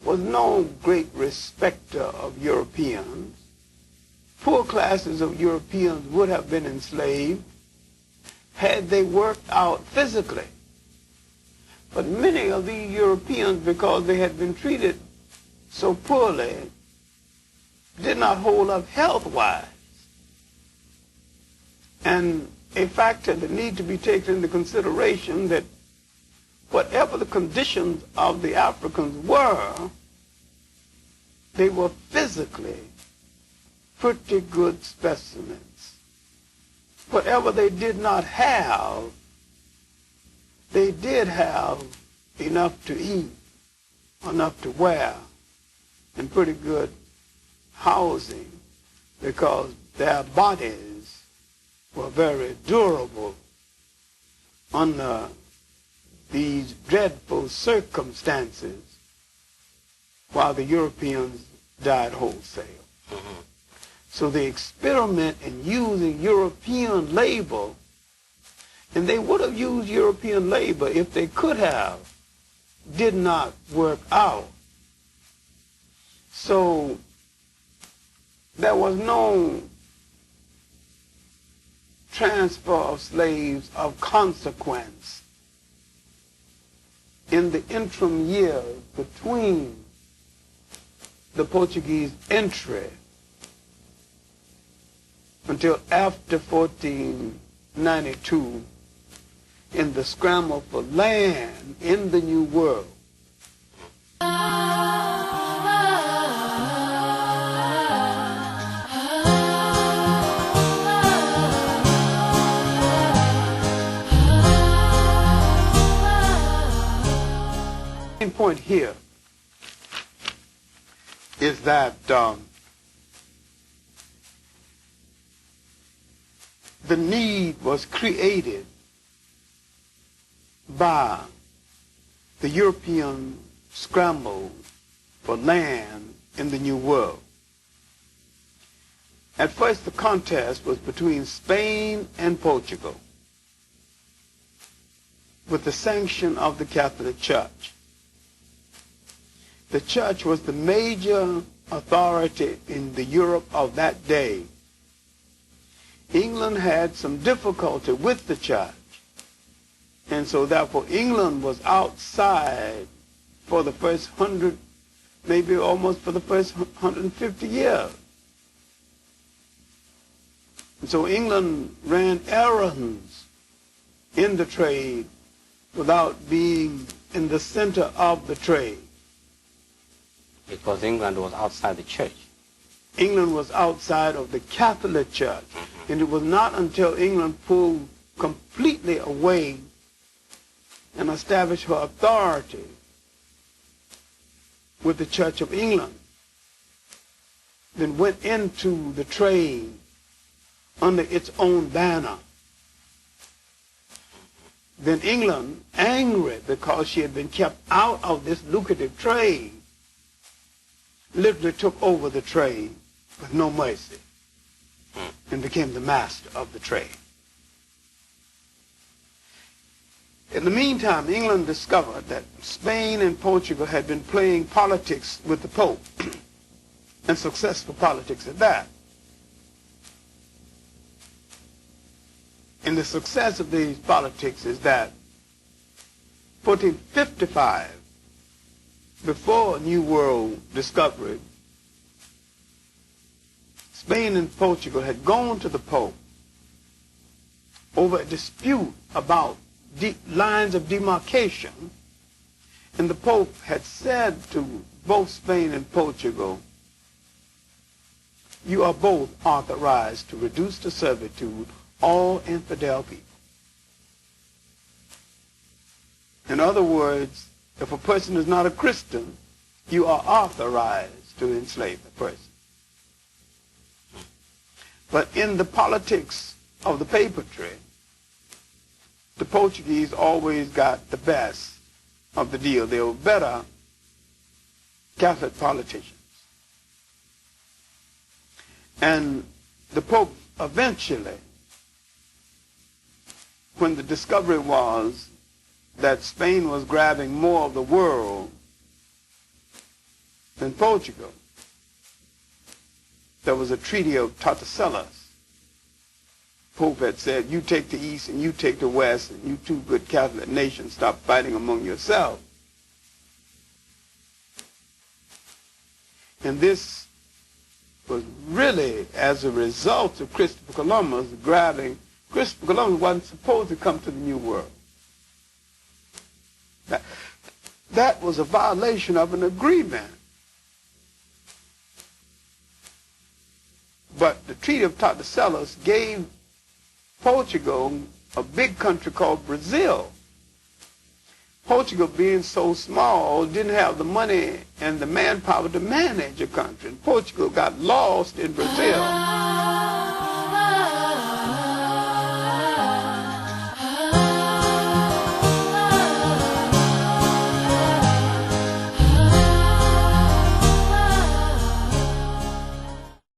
was no great respecter of Europeans. Poor classes of Europeans would have been enslaved had they worked out physically. But many of these Europeans, because they had been treated so poorly, did not hold up health-wise. And a factor that needs to be taken into consideration that whatever the conditions of the Africans were, they were physically pretty good specimens. Whatever they did not have, they did have enough to eat, enough to wear, and pretty good housing, because their bodies were very durable under these dreadful circumstances while the Europeans died wholesale. Mm-hmm. So they experiment in using European labor, and they would have used European labor if they could have, did not work out. So there was no transfer of slaves of consequence in the interim years between the Portuguese entry until after 1492 in the scramble for land in the New World. The main point here is that the need was created by the European scramble for land in the New World. At first, the contest was between Spain and Portugal with the sanction of the Catholic Church. The church was the major authority in the Europe of that day. England had some difficulty with the church, and so therefore England was outside for the first 100, maybe almost for the first 150 years. And so England ran errands in the trade without being in the center of the trade. Because England was outside the church. England was outside of the Catholic Church. Mm-hmm. And it was not until England pulled completely away and established her authority with the Church of England, then went into the trade under its own banner. Then England, angry because she had been kept out of this lucrative trade, literally took over the trade with no mercy and became the master of the trade. In the meantime, England discovered that Spain and Portugal had been playing politics with the Pope, and successful politics at that. And the success of these politics is that 1455, before New World discovery, Spain and Portugal had gone to the Pope over a dispute about lines of demarcation, and the Pope had said to both Spain and Portugal, you are both authorized to reduce to servitude all infidel people. In other words, if a person is not a Christian, you are authorized to enslave the person. But in the politics of the papetry, the Portuguese always got the best of the deal. They were better Catholic politicians. And the Pope eventually, when the discovery was that Spain was grabbing more of the world, in Portugal. There was a treaty of Tordesillas. Pope had said, you take the East and you take the West, and you two good Catholic nations stop fighting among yourselves. And this was really as a result of Christopher Columbus grabbing. Christopher Columbus wasn't supposed to come to the New World. That was a violation of an agreement. But the Treaty of Tordesillas gave Portugal a big country called Brazil. Portugal, being so small, didn't have the money and the manpower to manage a country. And Portugal got lost in Brazil.